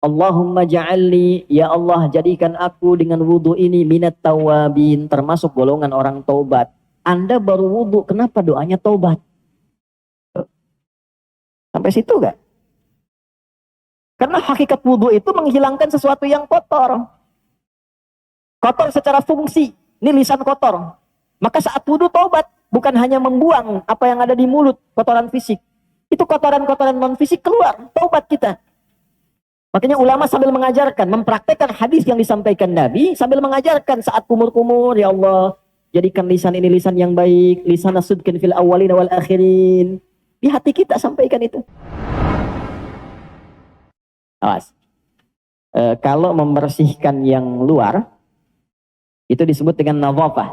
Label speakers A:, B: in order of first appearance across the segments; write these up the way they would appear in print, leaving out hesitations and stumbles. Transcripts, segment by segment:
A: Allahumma ja'alni, ya Allah jadikan aku dengan wudhu ini minat tawabin, termasuk golongan orang taubat. Anda baru wudhu, kenapa doanya taubat? Sampai situ gak? Karena hakikat wudhu itu menghilangkan sesuatu yang kotor. Kotor secara fungsi, ini lisan kotor. Maka saat wudhu taubat, bukan hanya membuang apa yang ada di mulut, kotoran fisik. Itu kotoran-kotoran non fisik keluar, taubat kita. Makanya ulama sambil mengajarkan, mempraktekkan hadis yang disampaikan Nabi, sambil mengajarkan saat kumur-kumur, ya Allah, jadikan lisan ini lisan yang baik, lisan asudkin fil awalin wal akhirin. Di hati kita sampaikan itu. Awas. Kalau membersihkan yang luar, itu disebut dengan nadhafah.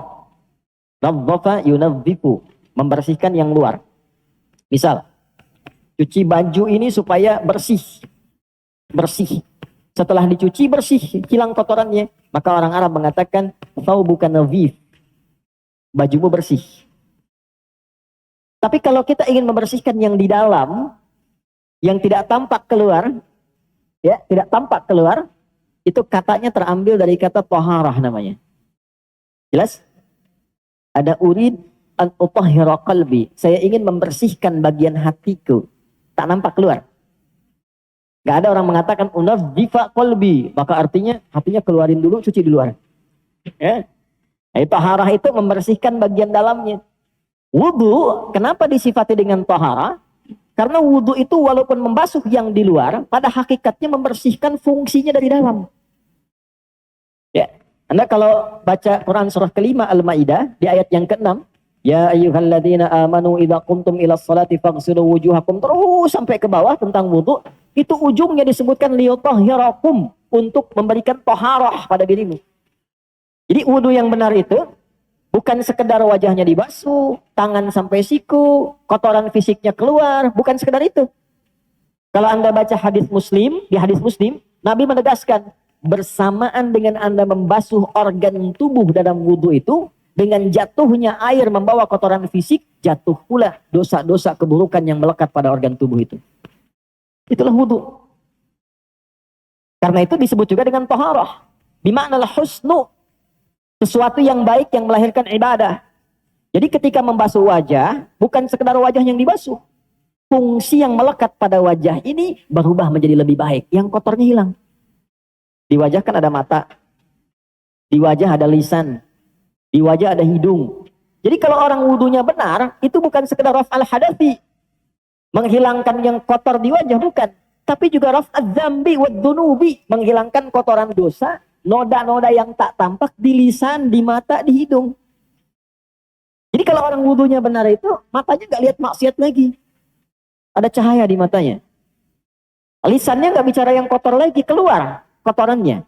A: Nadhafa yunadhifu, membersihkan yang luar. Misal, cuci baju ini supaya bersih. Setelah dicuci bersih, hilang kotorannya. Maka orang Arab mengatakan thawbuka nadhif, bajumu bersih. Tapi kalau kita ingin membersihkan yang di dalam, yang tidak tampak keluar, ya, tidak tampak keluar, itu katanya terambil dari kata taharah namanya. Jelas? Ada urid an utahhira qalbi, saya ingin membersihkan bagian hatiku, tak nampak keluar. Gak ada orang mengatakan unadhifa qalbi, maka artinya hatinya keluarin dulu, cuci di luar. Ya. Nah, taharah itu membersihkan bagian dalamnya. Wudu, kenapa disifati dengan taharah? Karena wudu itu walaupun membasuh yang di luar, pada hakikatnya membersihkan fungsinya dari dalam. Ya, Anda kalau baca Quran surah kelima Al-Maidah di ayat yang ke-6, ya ayyuhalladzina amanu idza qumtum ila sholati faghsilu wujuhakum, terus sampai ke bawah tentang wudu, itu ujungnya disebutkan liyutahhirakum, untuk memberikan taharah pada dirimu. Jadi wudu yang benar itu bukan sekedar wajahnya dibasuh, tangan sampai siku, kotoran fisiknya keluar, bukan sekedar itu. Kalau Anda baca hadis Muslim, di hadis Muslim, Nabi menegaskan, bersamaan dengan Anda membasuh organ tubuh dalam wudu itu, dengan jatuhnya air membawa kotoran fisik, jatuh pula dosa-dosa keburukan yang melekat pada organ tubuh itu. Itulah wudu. Karena itu disebut juga dengan taharah. Bima'nal husnu, sesuatu yang baik yang melahirkan ibadah. Jadi ketika membasuh wajah, bukan sekedar wajah yang dibasuh. Fungsi yang melekat pada wajah ini berubah menjadi lebih baik. Yang kotornya hilang. Di wajah kan ada mata. Di wajah ada lisan. Di wajah ada hidung. Jadi kalau orang wudunya benar, itu bukan sekedar raf'al hadathi, menghilangkan yang kotor di wajah, bukan. Tapi juga raf'adz dzambi wad dunubi, menghilangkan kotoran dosa, noda-noda yang tak tampak di lisan, di mata, di hidung. Jadi kalau orang wudunya benar itu, matanya gak lihat maksiat lagi. Ada cahaya di matanya. Lisannya gak bicara yang kotor lagi, keluar kotorannya.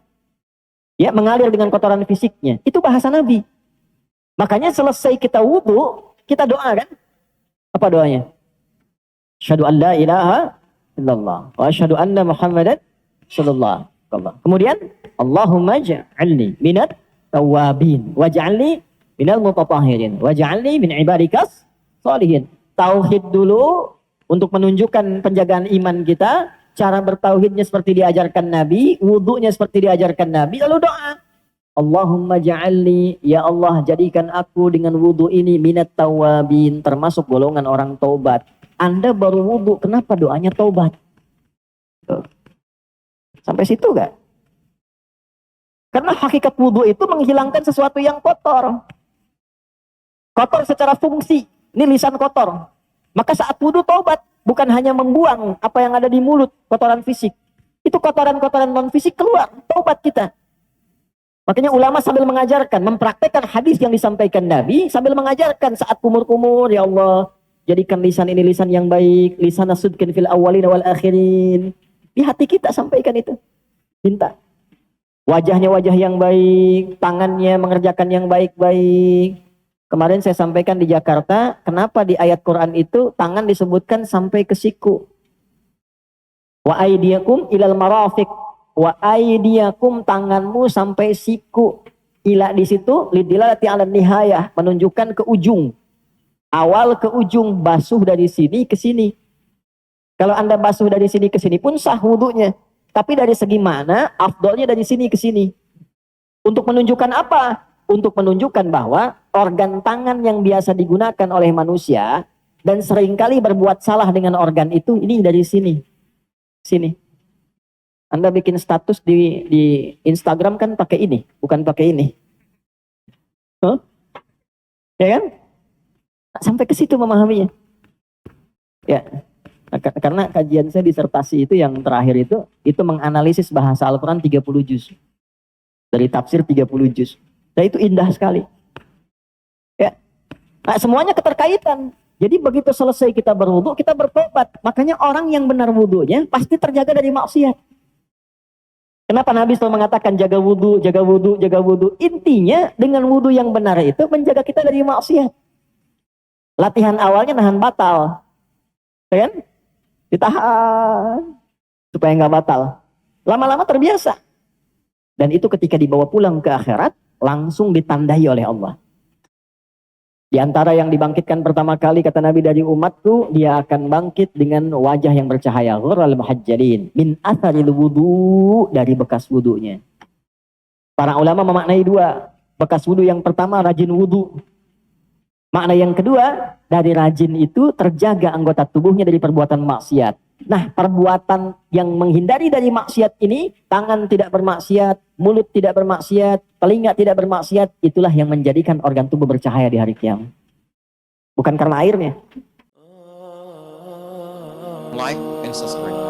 A: Ya, mengalir dengan kotoran fisiknya. Itu bahasa Nabi. Makanya selesai kita wudu, kita doa kan? Apa doanya? Asyhadu an la ilaha illallah wa asyhadu anna Muhammadan sallallahu alaihi wasallam. Kemudian Allahumma ja'alni minat tawabin waj'alni minal mutatahhirin waj'alni min ibadikas sholihin. Tauhid dulu untuk menunjukkan penjagaan iman kita. Cara bertauhidnya seperti diajarkan Nabi, wudunya seperti diajarkan Nabi, lalu doa. Allahumma ja'alni, ya Allah jadikan aku dengan wudu ini minat tawabin, termasuk golongan orang taubat. Anda baru wudu, kenapa doanya taubat? Sampai situ gak? Karena hakikat wudu itu menghilangkan sesuatu yang kotor. Kotor secara fungsi, ini lisan kotor. Maka saat wudu taubat, bukan hanya membuang apa yang ada di mulut, kotoran fisik. Itu kotoran-kotoran non fisik keluar, taubat kita. Makanya ulama sambil mengajarkan, mempraktekkan hadis yang disampaikan Nabi, sambil mengajarkan saat kumur-kumur, ya Allah, jadikan lisan ini lisan yang baik, lisan asudkin fil awalin wal akhirin. Di hati kita sampaikan itu. Minta. Wajahnya wajah yang baik, tangannya mengerjakan yang baik-baik. Kemarin saya sampaikan di Jakarta, kenapa di ayat Quran itu tangan disebutkan sampai ke siku. Wa aydiyakum ilal marafiq. Wa aydiyakum, tanganmu sampai siku. Ila di situ lidilalati ala nihayah, menunjukkan ke ujung. Awal ke ujung, basuh dari sini ke sini. Kalau Anda basuh dari sini ke sini pun sah wudunya. Tapi dari segi mana, afdolnya dari sini ke sini. Untuk menunjukkan apa? Untuk menunjukkan bahwa organ tangan yang biasa digunakan oleh manusia dan seringkali berbuat salah dengan organ itu, ini dari sini. Sini. Anda bikin status di Instagram kan pakai ini, bukan pakai ini. Huh? Ya kan? Sampai ke situ memahaminya. Ya. Karena kajian saya disertasi itu yang terakhir itu menganalisis bahasa Al-Quran 30 juz. Dari tafsir 30 juz. Dan itu indah sekali. Ya. Nah, semuanya keterkaitan. Jadi begitu selesai kita berwudu, kita bertobat. Makanya orang yang benar wudunya pasti terjaga dari maksiat. Kenapa Nabi selalu mengatakan jaga wudu, jaga wudu, jaga wudu? Intinya dengan wudu yang benar itu menjaga kita dari maksiat. Latihan awalnya nahan batal. Ya kan? Ditahan supaya nggak batal. Lama-lama terbiasa. Dan itu ketika dibawa pulang ke akhirat, langsung ditandai oleh Allah. Di antara yang dibangkitkan pertama kali, kata Nabi, dari umatku, dia akan bangkit dengan wajah yang bercahaya. Ghurral muhajjalin. Min atharil wudu, dari bekas wudunya. Para ulama memaknai dua. Bekas wudu yang pertama, rajin wudu. Makna yang kedua, dari rajin itu terjaga anggota tubuhnya dari perbuatan maksiat. Nah, perbuatan yang menghindari dari maksiat ini, tangan tidak bermaksiat, mulut tidak bermaksiat, telinga tidak bermaksiat, itulah yang menjadikan organ tubuh bercahaya di hari kiamat. Bukan karena airnya.
B: Like and subscribe.